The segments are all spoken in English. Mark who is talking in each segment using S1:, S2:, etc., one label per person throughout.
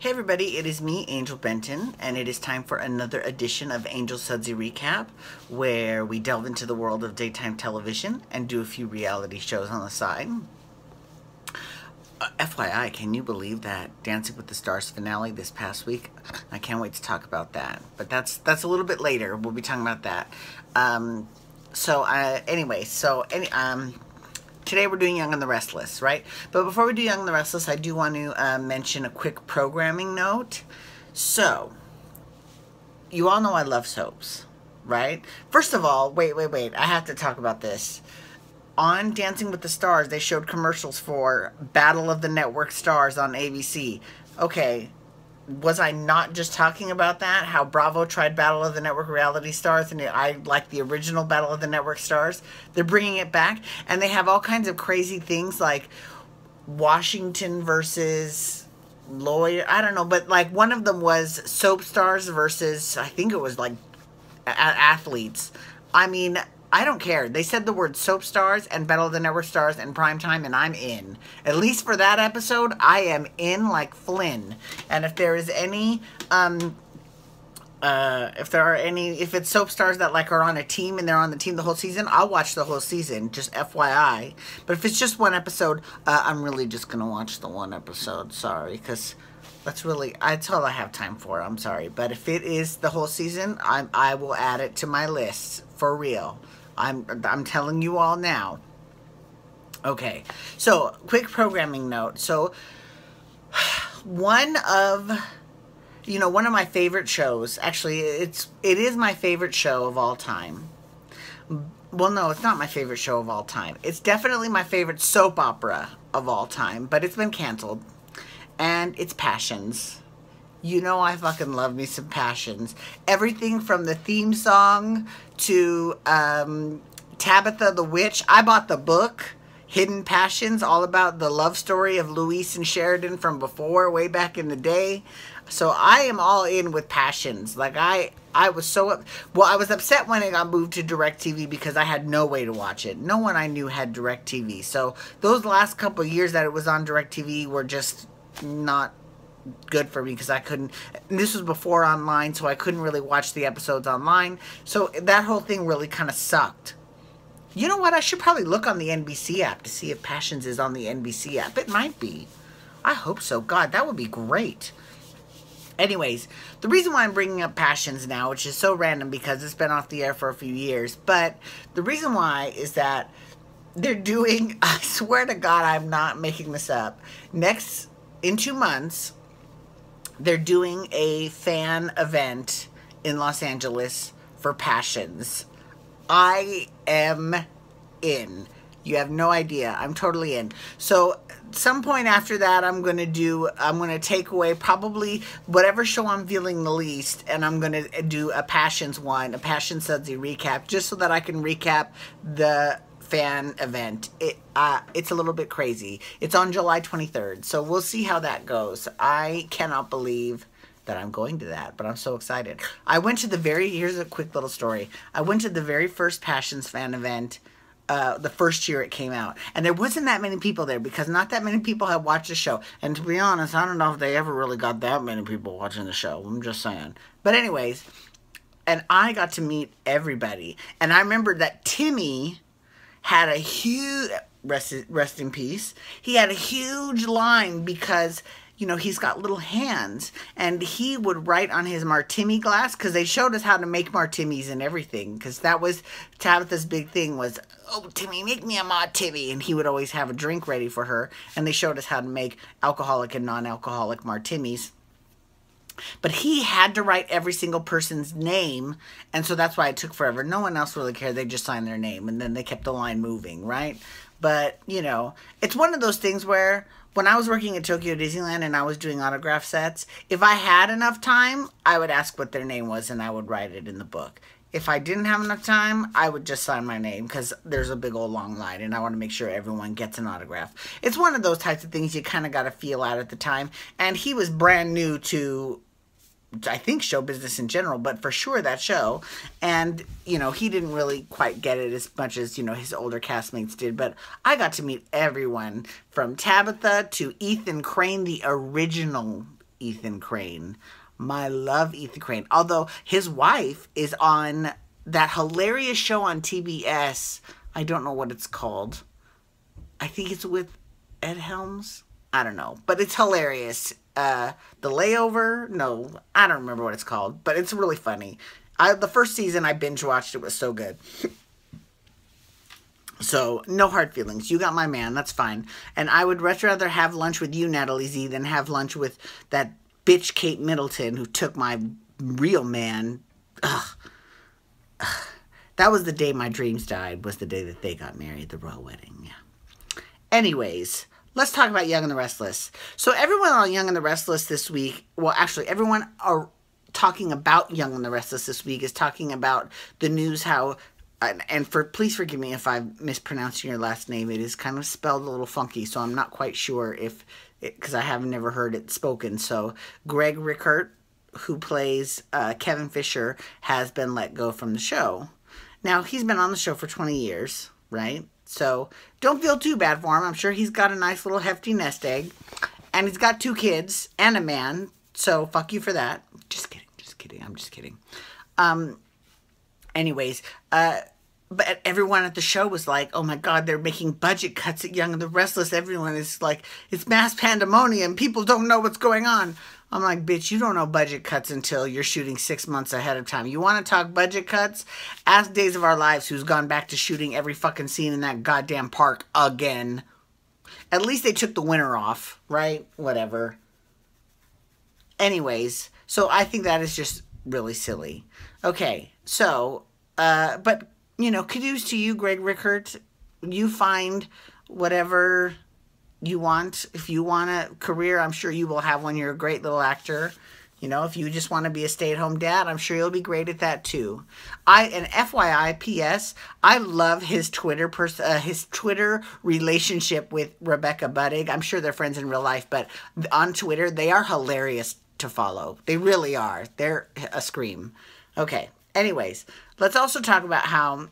S1: Hey everybody, it is me, Angel Benton, and it is time for another edition of Angel Sudsy Recap, where we delve into the world of daytime television and do a few reality shows on the side. FYI, can you believe that Dancing with the Stars finale this past week? I can't wait to talk about that, but that's a little bit later. We'll be talking about that. Today we're doing Young and the Restless, right? But before we do Young and the Restless, I do want to mention a quick programming note. So, you all know I love soaps, right? First of all, wait. I have to talk about this. On Dancing with the Stars, they showed commercials for Battle of the Network Stars on ABC. Okay, was I not just talking about that? How Bravo tried Battle of the Network Reality Stars, and I like the original Battle of the Network Stars. They're bringing it back, and they have all kinds of crazy things like Washington versus lawyer. I don't know, but like one of them was soap stars versus, I think it was like athletes. I mean, I don't care. They said the word soap stars and Battle of the Network Stars and primetime, and I'm in. At least for that episode, I am in like Flynn. And if there is any, if it's soap stars that like are on a team and they're on the team the whole season, I'll watch the whole season, just FYI. But if it's just one episode, I'm really just gonna watch the one episode. Sorry, because that's all I have time for. I'm sorry, but if it is the whole season, I will add it to my list for real. I'm telling you all now. Okay, so quick programming note. So one of my favorite shows, actually it is my favorite show of all time. Well, no, it's not my favorite show of all time. It's definitely my favorite soap opera of all time, but it's been canceled. And it's Passions. You know I fucking love me some Passions. Everything from the theme song to Tabitha the Witch. I bought the book, Hidden Passions, all about the love story of Louise and Sheridan from before, way back in the day. So I am all in with Passions. Like I was I was upset when it got moved to DirecTV because I had no way to watch it. No one I knew had DirecTV. So those last couple of years that it was on DirecTV were just not good for me because I couldn't, and this was before online, so I couldn't really watch the episodes online. So that whole thing really kind of sucked. You know what? I should probably look on the NBC app to see if Passions is on the NBC app. It might be. I hope so. God, that would be great. Anyways, the reason why I'm bringing up Passions now, which is so random because it's been off the air for a few years, but the reason why is that they're doing, I swear to God, I'm not making this up, in 2 months, they're doing a fan event in Los Angeles for Passions. I am in. You have no idea. I'm totally in. So, some point after that, I'm going to take away probably whatever show I'm feeling the least, and I'm going to do a Passions one, a Passions Sudsy recap, just so that I can recap the fan event. It's a little bit crazy. It's on July 23rd, so we'll see how that goes. I cannot believe that I'm going to that, but I'm so excited. Here's a quick little story. I went to the very first Passions fan event the first year it came out, and there wasn't that many people there because not that many people had watched the show, and to be honest, I don't know if they ever really got that many people watching the show. I'm just saying. But anyways, and I got to meet everybody, and I remember that Timmy had a huge, rest in peace, he had a huge line because, he's got little hands, and he would write on his martini glass, because they showed us how to make martinis and everything, because that was Tabitha's big thing was, oh, Timmy, make me a martini, and he would always have a drink ready for her, and they showed us how to make alcoholic and non-alcoholic martinis. But he had to write every single person's name, and so that's why it took forever. No one else really cared. They just signed their name, and then they kept the line moving, right? But, it's one of those things where when I was working at Tokyo Disneyland and I was doing autograph sets, if I had enough time, I would ask what their name was, and I would write it in the book. If I didn't have enough time, I would just sign my name because there's a big old long line and I want to make sure everyone gets an autograph. It's one of those types of things you kind of got to feel out at the time. And he was brand new to, I think, show business in general, but for sure that show. And, he didn't really quite get it as much as, his older castmates did. But I got to meet everyone from Tabitha to Ethan Crane, the original Ethan Crane. I love Ethan Crane. Although his wife is on that hilarious show on TBS. I don't know what it's called. I think it's with Ed Helms. I don't know. But it's hilarious. The Layover? No, I don't remember what it's called. But it's really funny. The first season I binge watched. It was so good. So, no hard feelings. You got my man. That's fine. And I would much rather have lunch with you, Natalie Z, than have lunch with that bitch Kate Middleton who took my real man. Ugh. That was the day my dreams died, was the day that they got married, the royal wedding. Yeah. Anyways, let's talk about Young and the Restless. So everyone on Young and the Restless this week, well, actually, everyone are talking about Young and the Restless this week is talking about the news how, and please forgive me if I'm mispronouncing your last name. It is kind of spelled a little funky, so I'm not quite sure if, because I have never heard it spoken. So Greg Rikaart, who plays Kevin Fisher, has been let go from the show. Now, he's been on the show for 20 years, right? So don't feel too bad for him. I'm sure he's got a nice little hefty nest egg. And he's got 2 kids and a man. So fuck you for that. Just kidding. Just kidding. I'm just kidding. Anyways, but everyone at the show was like, oh my God, they're making budget cuts at Young and the Restless. Everyone is like, it's mass pandemonium. People don't know what's going on. I'm like, bitch, you don't know budget cuts until you're shooting 6 months ahead of time. You want to talk budget cuts? Ask Days of Our Lives, who's gone back to shooting every fucking scene in that goddamn park again. At least they took the winter off, right? Whatever. Anyways, so I think that is just really silly. Okay, so, but, you know, kudos to you, Greg Rikaart. You find whatever you want. If you want a career, I'm sure you will have one. You're a great little actor. You know, if you just want to be a stay-at-home dad, I'm sure you'll be great at that too. And FYI, P.S., I love his Twitter relationship with Rebecca Budig. I'm sure they're friends in real life, but on Twitter, they are hilarious to follow. They really are. They're a scream. Okay. Anyways, let's also talk about how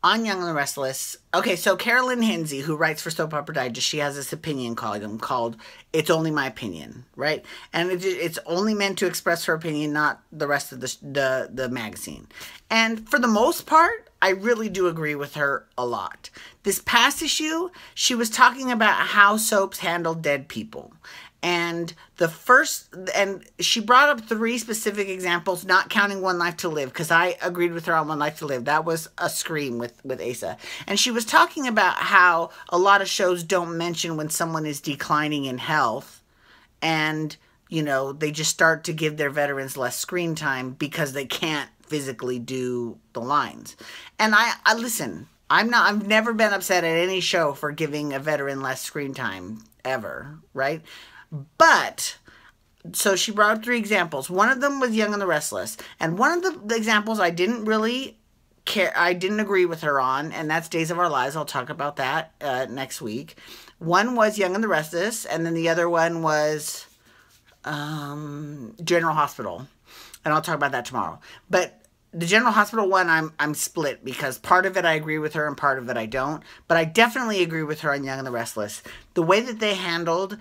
S1: on Young and the Restless, okay, so Carolyn Hinsey, who writes for Soap Opera Digest, she has this opinion column called It's Only My Opinion, right? And it's only meant to express her opinion, not the rest of the magazine. And for the most part, I really do agree with her a lot. This past issue, she was talking about how soaps handle dead people. And she brought up 3 specific examples, not counting One Life to Live, because I agreed with her on One Life to Live. That was a scream with Asa. And she was talking about how a lot of shows don't mention when someone is declining in health, and, you know, they just start to give their veterans less screen time because they can't physically do the lines. And I listen, I've never been upset at any show for giving a veteran less screen time, ever, right? But, so she brought up 3 examples. One of them was Young and the Restless. And one of the examples I didn't really care, I didn't agree with her on, and that's Days of Our Lives. I'll talk about that next week. One was Young and the Restless, and then the other one was General Hospital. And I'll talk about that tomorrow. But the General Hospital one, I'm split, because part of it I agree with her and part of it I don't. But I definitely agree with her on Young and the Restless. The way that they handled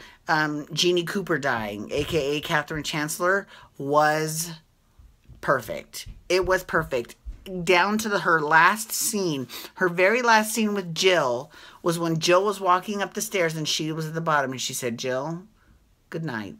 S1: Jeannie Cooper dying, a.k.a. Catherine Chancellor, was perfect. It was perfect. Down to her last scene. Her very last scene with Jill was when Jill was walking up the stairs and she was at the bottom. And she said, Jill, good night.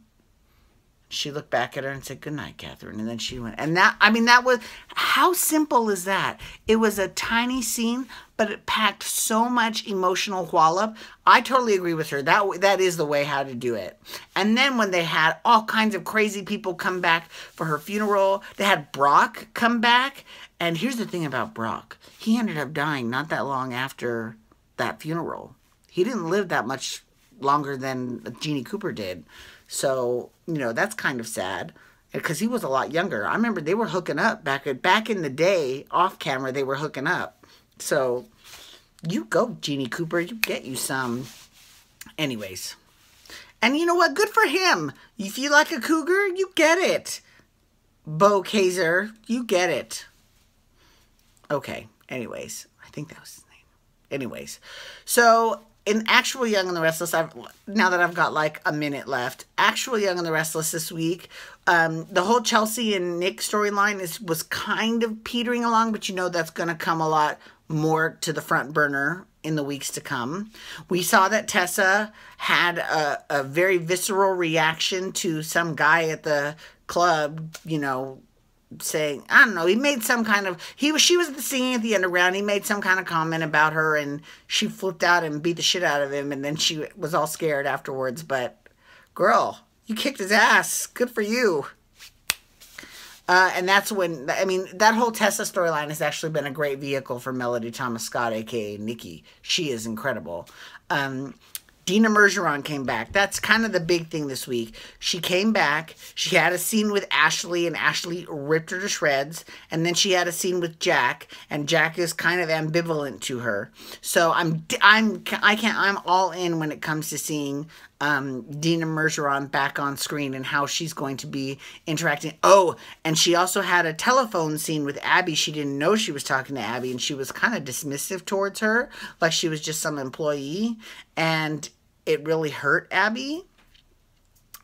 S1: She looked back at her and said, good night, Catherine. And then she went. And that, I mean, that was, how simple is that? It was a tiny scene, but it packed so much emotional wallop. I totally agree with her. That is the way how to do it. And then when they had all kinds of crazy people come back for her funeral, they had Brock come back. And here's the thing about Brock. He ended up dying not that long after that funeral. He didn't live that much longer than Jeannie Cooper did. So, you know, that's kind of sad, because he was a lot younger. I remember they were hooking up back in the day, off camera, they were hooking up. So, you go, Jeannie Cooper, you get you some. Anyways. And you know what? Good for him. If you like a cougar, you get it. Bo Kaiser, you get it. Okay, anyways. I think that was his name. Anyways. So, in actual Young and the Restless, now that I've got like a minute left, actual Young and the Restless this week, the whole Chelsea and Nick storyline was kind of petering along, but you know that's going to come a lot more to the front burner in the weeks to come. We saw that Tessa had a very visceral reaction to some guy at the club, you know, saying, I don't know, he made some kind of, she was at the singing at the underground, he made some kind of comment about her, and she flipped out and beat the shit out of him, and then she was all scared afterwards. But girl, you kicked his ass, good for you. And that's when, I mean, that whole Tessa storyline has actually been a great vehicle for Melody Thomas Scott, aka Nikki. She is incredible. Dina Mergeron came back. That's kind of the big thing this week. She came back. She had a scene with Ashley, and Ashley ripped her to shreds. And then she had a scene with Jack, and Jack is kind of ambivalent to her. So I'm all in when it comes to seeing Dina Mergeron back on screen and how she's going to be interacting. Oh, and she also had a telephone scene with Abby. She didn't know she was talking to Abby, and she was kind of dismissive towards her, like she was just some employee. And it really hurt Abby.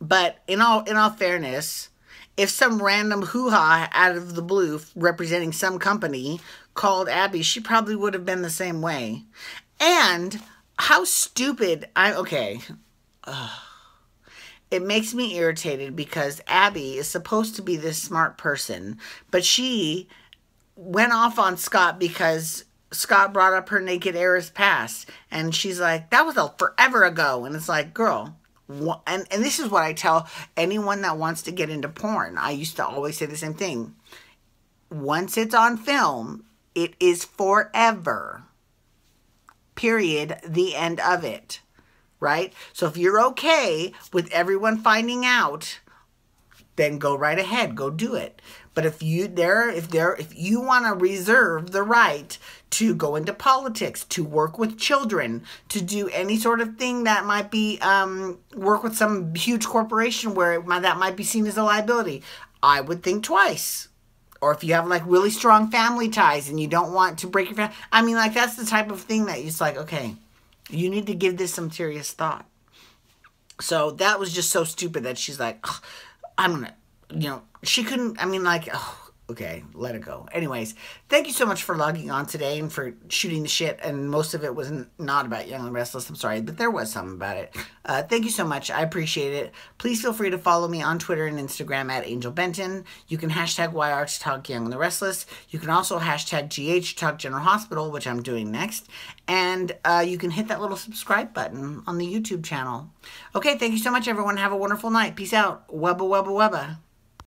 S1: But in all fairness, if some random hoo-ha out of the blue representing some company called Abby, she probably would have been the same way. And how stupid, it makes me irritated because Abby is supposed to be this smart person, but she went off on Scott because Scott brought up her naked heiress past, and she's like, that was forever ago. And it's like, girl, and this is what I tell anyone that wants to get into porn. I used to always say the same thing. Once it's on film, it is forever. Period. The end of it. Right? So if you're okay with everyone finding out, then go right ahead, go do it. But if you want to reserve the right to go into politics, to work with children, to do any sort of thing that might be work with some huge corporation where that might be seen as a liability, I would think twice. Or if you have like really strong family ties and you don't want to break your family, I mean, like that's the type of thing that it's like, okay, you need to give this some serious thought. So that was just so stupid that she's like, oh, I'm gonna, you know, she couldn't, I mean, like, oh, okay, let it go. Anyways, thank you so much for logging on today and for shooting the shit. And most of it was not about Young and Restless. I'm sorry, but there was something about it. Thank you so much. I appreciate it. Please feel free to follow me on Twitter and Instagram at Angel Benton. You can hashtag YR to talk Young and the Restless. You can also hashtag GH to talk General Hospital, which I'm doing next. And you can hit that little subscribe button on the YouTube channel. Okay, thank you so much, everyone. Have a wonderful night. Peace out. Wubba, wubba, wubba.